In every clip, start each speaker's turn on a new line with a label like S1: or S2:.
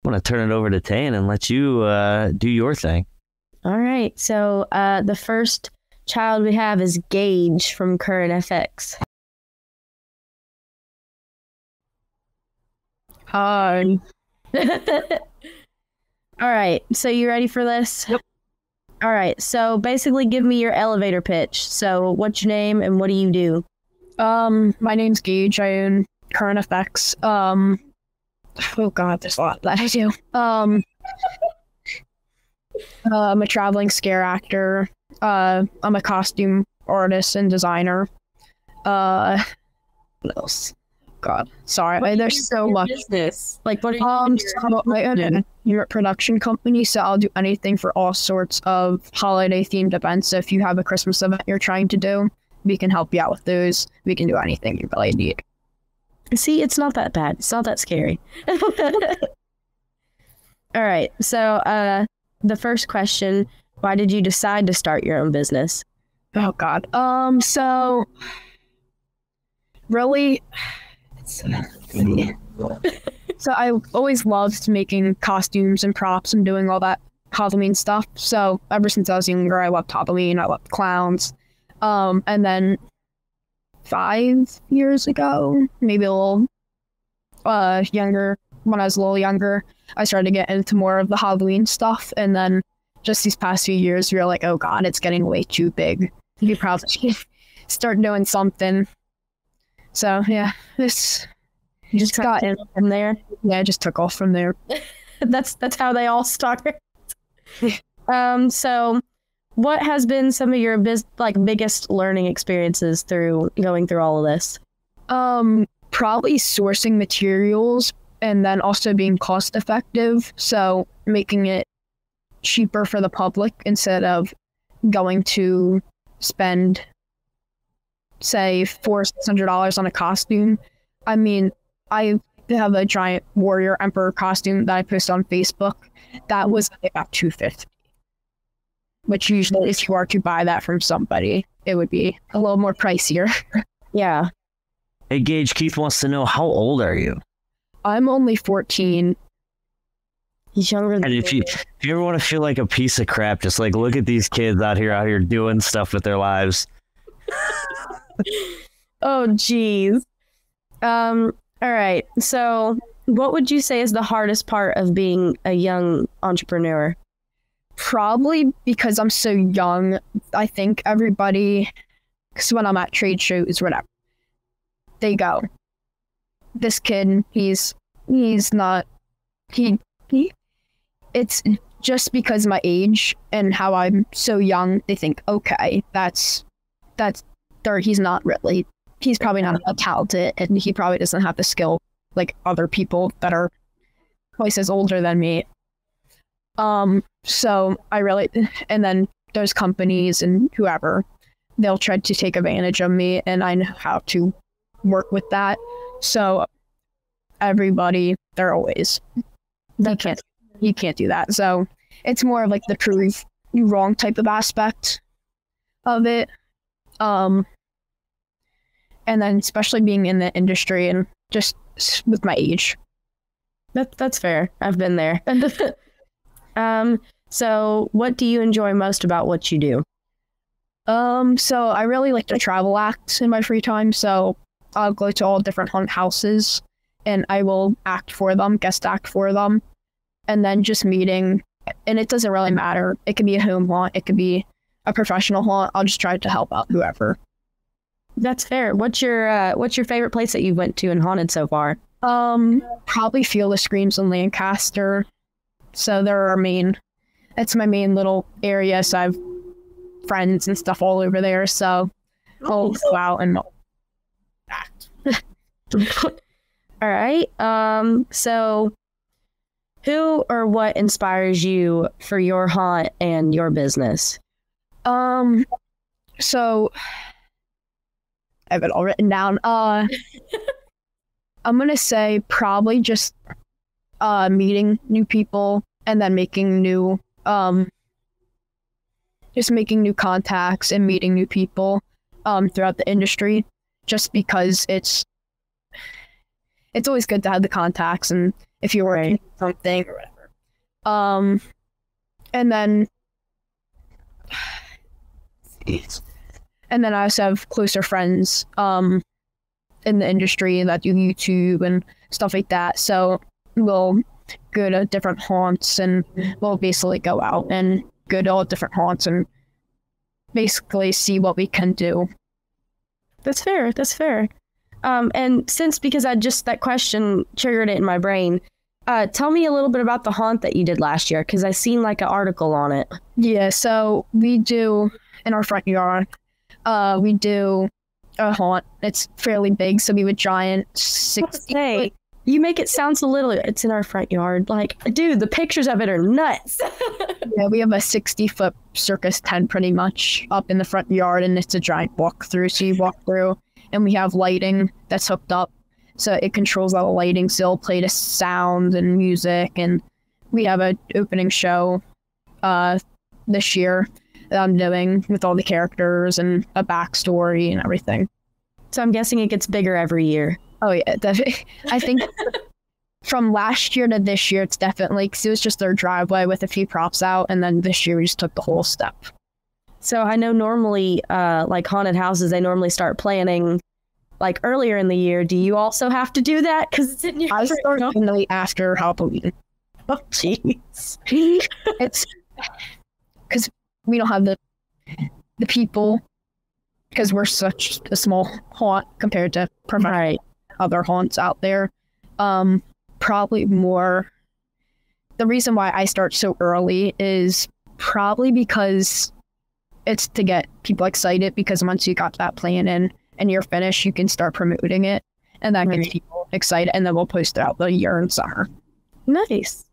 S1: I'm going to turn it over to Tayen and let you do your thing.
S2: All right. So the first child we have is Gage from Currant FX.
S3: Hi.
S2: All right. So you ready for this?
S3: Yep.
S2: All right. So basically give me your elevator pitch. So what's your name and what do you do?
S3: My name's Gage. I own Currant FX. Oh God, there's a lot that I do. I'm a traveling scare actor. I'm a costume artist and designer. What else? God, sorry. There's so much.
S2: Business? Like what?
S3: So I own a production company, so I'll do anything for all sorts of holiday themed events. So if you have a Christmas event you're trying to do, we can help you out with those. We can do anything you really need.
S2: See, it's not that bad. It's not that scary. All right. So, the first question, why did you decide to start your own business?
S3: Oh God. So really, so I always loved making costumes and props and doing all that Halloween stuff. So ever since I was younger, I loved Halloween. I loved clowns. And then 5 years ago, maybe a little younger, when I was a little younger, I started to get into more of the Halloween stuff. And then just these past few years, we were like, oh God, it's getting way too big. You probably should start doing something. So yeah, this just got in
S2: from there.
S3: Yeah, I just took off from there.
S2: That's how they all start. So what has been some of your biggest learning experiences through going through all of this?
S3: Probably sourcing materials and then also being cost effective. So making it cheaper for the public instead of going to spend, say, $400-$600 on a costume. I mean, I have a giant warrior emperor costume that I post on Facebook. That was about $250. Which usually, if you are to buy that from somebody, it would be a little more pricier.
S2: Yeah.
S1: Hey, Gage, Keith wants to know, how old are you?
S3: I'm only 14.
S2: He's younger than
S1: And if you ever want to feel like a piece of crap, just like look at these kids out here doing stuff with their lives.
S2: Oh, geez. All right. So what would you say is the hardest part of being a young entrepreneur?
S3: Probably because I'm so young. I think everybody, because when I'm at trade shows, whatever, they go, this kid, he's not, it's just because of my age and how I'm so young, they think, okay, he's not really, he's probably not talented and he probably doesn't have the skill like other people that are twice as older than me. So and then those companies and whoever, they'll try to take advantage of me and I know how to work with that. So everybody, they're always, you can't do that. So it's more of like the prove you wrong type of aspect of it. And then especially being in the industry and just with my age.
S2: That's fair. I've been there. So what do you enjoy most about what you do?
S3: So I really like to travel act in my free time. So I'll go to all different haunted houses and I will act for them, guest act for them. And then just meeting, and it doesn't really matter. It could be a home haunt. It could be a professional haunt. I'll just try to help out whoever.
S2: That's fair. What's your favorite place that you went to and haunted so far?
S3: Probably Feel the Screams in Lancaster. So it's my main little area. So I have friends and stuff all over there. So I'll go out and act.
S2: All right. So who or what inspires you for your haunt and your business?
S3: So I have it all written down. I'm gonna say probably just meeting new people and then making new contacts and meeting new people throughout the industry, just because it's always good to have the contacts and if you're working on something or whatever. And then I also have closer friends in the industry that do YouTube and stuff like that. So we'll go to different haunts and we'll basically go out and go to all different haunts and basically see what we can do.
S2: That's fair. That's fair. And because that question triggered it in my brain, tell me a little bit about the haunt that you did last year, because I seen like an article on it.
S3: Yeah, so we do, in our front yard, we do a haunt. It's fairly big, so we have a giant 60.
S2: Hey, you make it sound so little. It's in our front yard. Like, dude, the pictures of it are nuts.
S3: Yeah, we have a 60-foot circus tent pretty much up in the front yard, and it's a giant walk-through. So you walk through, and we have lighting that's hooked up. So it controls all the lighting, so it'll play the sound and music. And we have an opening show this year that I'm doing with all the characters and a backstory and everything.
S2: So I'm guessing it gets bigger every year.
S3: Oh, yeah, definitely. I think from last year to this year, it's definitely, because it was just their driveway with a few props out, and then this year we just took the whole step.
S2: So I know normally, like haunted houses, they normally start planning like earlier in the year. Do you also have to do that? Because it's in your...
S3: I start definitely after Halloween.
S2: Oh, jeez.
S3: It's because we don't have the people, because we're such a small haunt compared to other haunts out there. Probably more, the reason why I start so early is probably because it's to get people excited, because once you got that plan in and you're finished, you can start promoting it, and that gets people excited, and then we'll post it out the year and summer.
S2: Nice.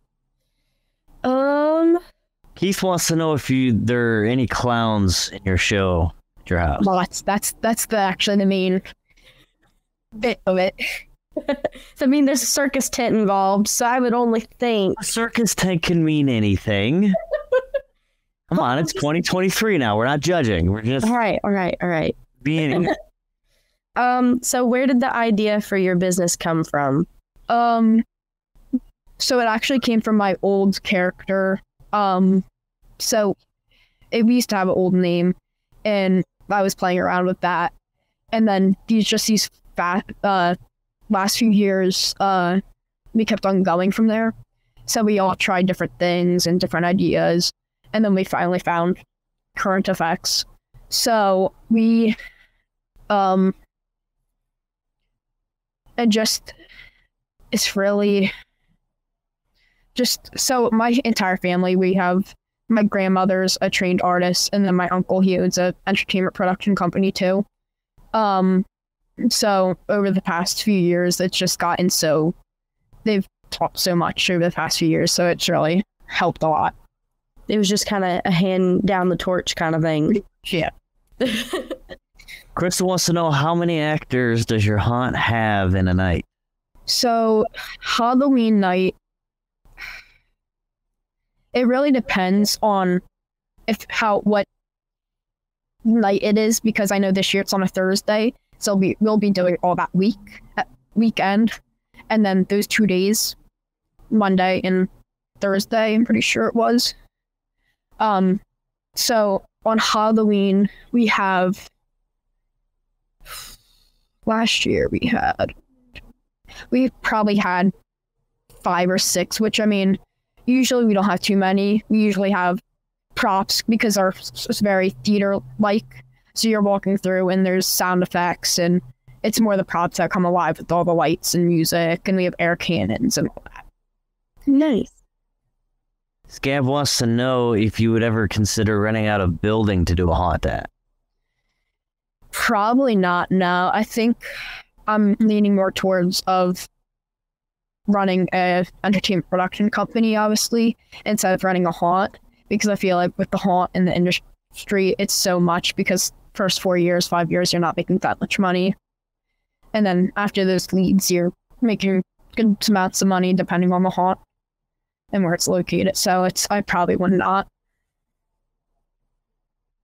S1: Keith wants to know if there are any clowns in your show at your house.
S3: Well, that's actually the main bit of it.
S2: So, I mean, there's a circus tent involved, so I would only think...
S1: A circus tent can mean anything. Come on, it's 2023 now. We're not judging. We're just...
S2: All right.
S1: Being...
S2: So where did the idea for your business come from?
S3: So it actually came from my old character. So we used to have an old name, and I was playing around with that. And then these last few years, we kept on going from there. So we all tried different things and different ideas. And then we finally found Currant FX. So we, it's really just, so my entire family, we have, my grandmother's a trained artist, and then my uncle, he owns an entertainment production company too. So over the past few years, it's just gotten so, they've taught so much over the past few years, so it's really helped a lot.
S2: It was just kind of a hand down the torch kind of thing.
S3: Yeah.
S1: Crystal wants to know, how many actors does your haunt have in a night?
S3: So Halloween night, it really depends on what night it is, because I know this year it's on a Thursday. So we'll be doing all that weekend, and then those 2 days, Monday and Thursday, I'm pretty sure it was. So on Halloween, we probably had 5 or 6, which, I mean, usually we don't have too many. We usually have props, because it's very theater-like. So you're walking through and there's sound effects, and it's more the props that come alive with all the lights and music, and we have air cannons and all that.
S2: Nice.
S1: Scav wants to know if you would ever consider renting out a building to do a haunt at.
S3: Probably not, no. I think I'm leaning more towards running a entertainment production company, obviously, instead of running a haunt, because I feel like with the haunt in the industry, it's so much, because first 4 years, 5 years, you're not making that much money. And then after those leads, you're making good amounts of money depending on the haunt and where it's located. So I probably would not.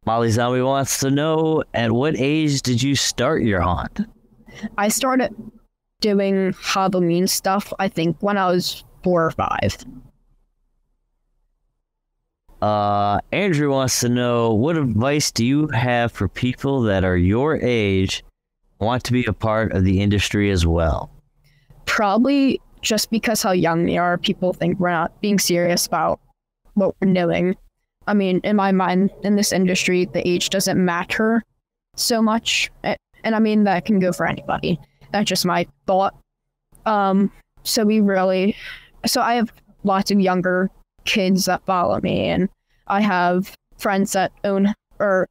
S1: Molly Zombie wants to know, at what age did you start your haunt?
S3: I started doing Halloween stuff, I think, when I was 4 or 5.
S1: Andrew wants to know, what advice do you have for people that are your age, want to be a part of the industry as well?
S3: Probably just because how young they are, people think we're not being serious about what we're doing. I mean, in my mind, in this industry, the age doesn't matter so much. And I mean, that can go for anybody. That's just my thought. So I have lots of younger kids that follow me, and I have friends that own or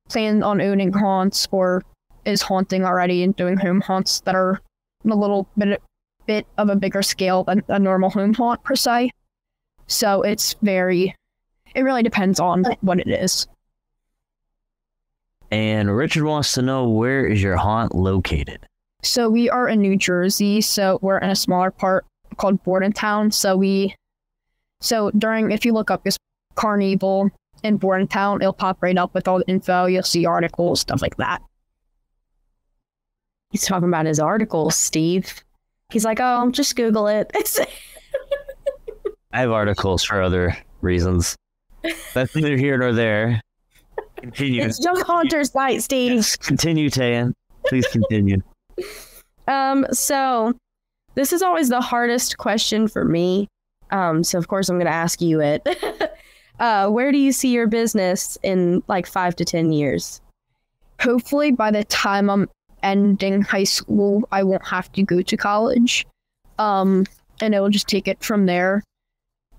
S3: plan on owning haunts or is haunting already and doing home haunts that are a little bit of a bigger scale than a normal home haunt per se. So it really depends on what it is.
S1: And Richard wants to know, where is your haunt located?
S3: So we are in New Jersey, so we're in a smaller part called Bordentown. If you look up this Carnival in Bordentown, it'll pop right up with all the info. You'll see articles, stuff like that.
S2: He's talking about his articles, Steve. He's like, oh, just Google it.
S1: I have articles for other reasons. That's neither here nor there. Continue.
S2: It's Junk Hunter's night, Steve.
S1: Yes, continue, Tayen. Please continue.
S2: So this is always the hardest question for me. So of course I'm going to ask you it. Where do you see your business in like 5 to 10 years?
S3: Hopefully by the time I'm ending high school, I won't have to go to college. And it will just take it from there.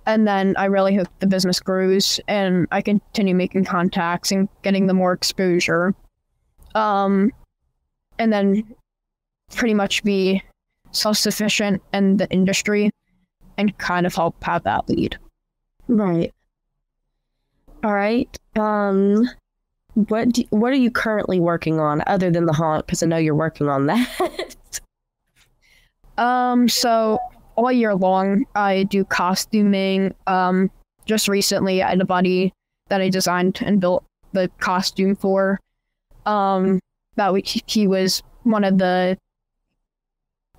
S3: And then I really hope the business grows and I continue making contacts and getting the more exposure. And then pretty much be self-sufficient in the industry and kind of help have that lead.
S2: Right. All right. What are you currently working on other than the haunt? Because I know you're working on that.
S3: So all year long, I do costuming. Just recently, I had a buddy that I designed and built the costume for. He was one of the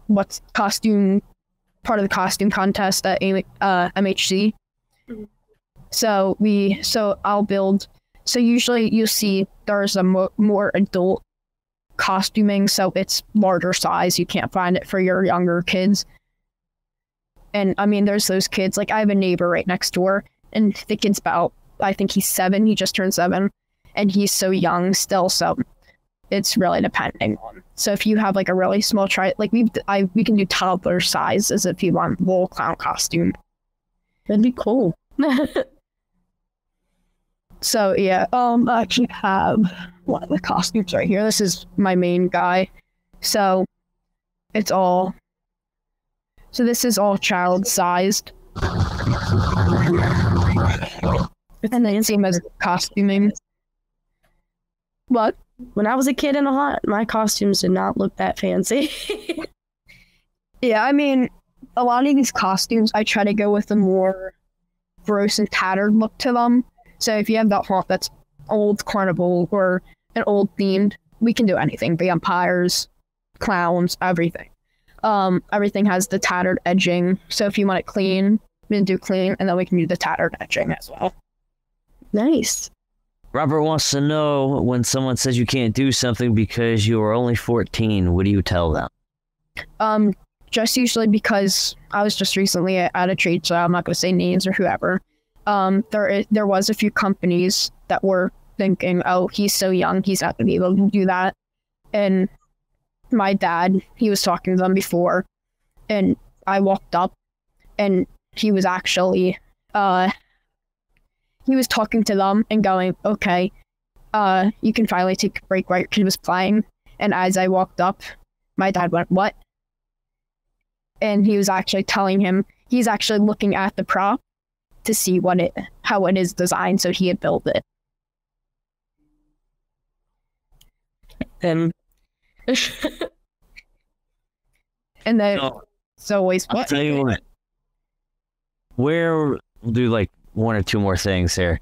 S3: part of the costume contest at MHC. Mm-hmm. So I'll build. So usually you see there's a more adult costuming, so it's larger size. You can't find it for your younger kids. And I mean, there's those kids, like I have a neighbor right next door, and the kid's I think he's 7, he just turned 7, and he's so young still, so it's really depending on. So if you have like a really small we can do toddler sizes if you want a little clown costume.
S2: That'd be cool.
S3: So yeah, I actually have one of the costumes right here. This is my main guy. So this is all child sized. And then same as costuming. What?
S2: When I was a kid in a haunt, my costumes did not look that fancy.
S3: Yeah, I mean, a lot of these costumes, I try to go with a more gross and tattered look to them. So if you have that haunt that's old carnival or an old themed, we can do anything. Vampires, clowns, everything. Everything has the tattered edging. So if you want it clean, we can do clean, and then we can do the tattered edging as well.
S2: Nice.
S1: Robert wants to know, when someone says you can't do something because you are only 14, what do you tell them?
S3: Just usually because I was just recently at a trade show. I'm not going to say names or whoever. There was a few companies that were thinking, oh, he's so young, he's not going to be able to do that. And my dad, he was talking to them before, and I walked up, and he was actually, he was talking to them and going, okay, you can finally take a break while he was playing. And as I walked up, my dad went, what? And he was actually telling him, he's actually looking at the prop to see how it is designed, so he had built it.
S2: And
S3: then it's always
S1: I'll tell you what. We'll do like one or two more things here.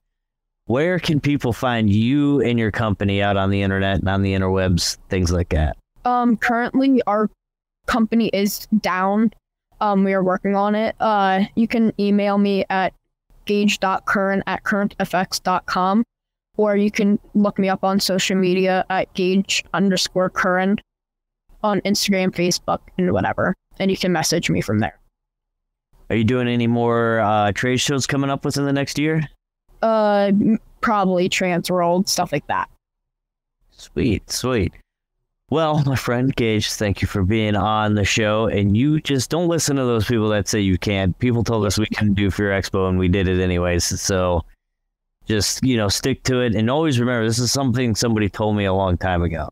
S1: Where can people find you and your company out on the internet and on the interwebs, things like that?
S3: Currently our company is down. We are working on it. You can email me at gage.currant@currantfx.com, or you can look me up on social media at gage_current on Instagram, Facebook, and whatever. And you can message me from there.
S1: Are you doing any more trade shows coming up within the next year?
S3: Probably Transworld, stuff like that.
S1: Sweet. Well, my friend Gage, thank you for being on the show. And you just don't listen to those people that say you can't. People told us we couldn't do Fear Expo, and we did it anyways. So just, stick to it. And always remember, this is something somebody told me a long time ago.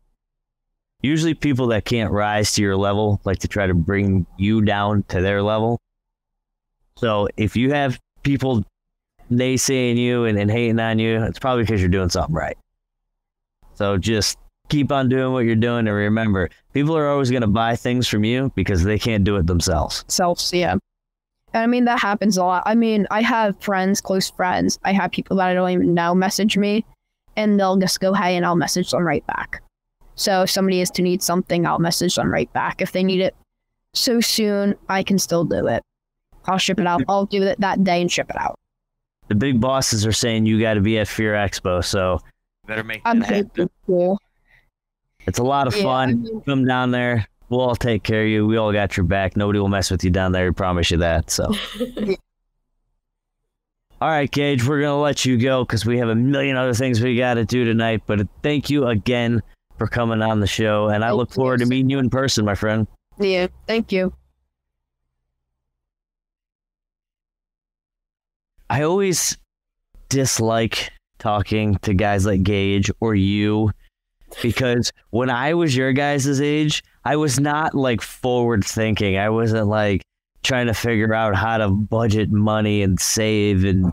S1: Usually people that can't rise to your level like to try to bring you down to their level. So if you have people naysaying you and hating on you, it's probably because you're doing something right. So just keep on doing what you're doing, and remember, people are always going to buy things from you because they can't do it themselves.
S3: Yeah. And I mean, that happens a lot. I mean, I have friends, close friends. I have people that I don't even know message me, and they'll just go, hey, and I'll message them right back. So if somebody is to need something, I'll message them right back. If they need it so soon, I can still do it. I'll ship it out. I'll do it that day and ship it out.
S1: The big bosses are saying you got to be at Fear Expo, so you better make that happen.
S3: Cool.
S1: It's a lot of fun. Come down there. We'll all take care of you. We all got your back. Nobody will mess with you down there. We promise you that. So, all right, Gage, we're going to let you go because we have a million other things we got to do tonight. But thank you again for coming on the show. And I look forward to meeting you in person, my friend.
S3: Yeah, thank you.
S1: I always dislike talking to guys like Gage or you, because when I was your guys' age, I was not like forward thinking. I wasn't like trying to figure out how to budget money and save and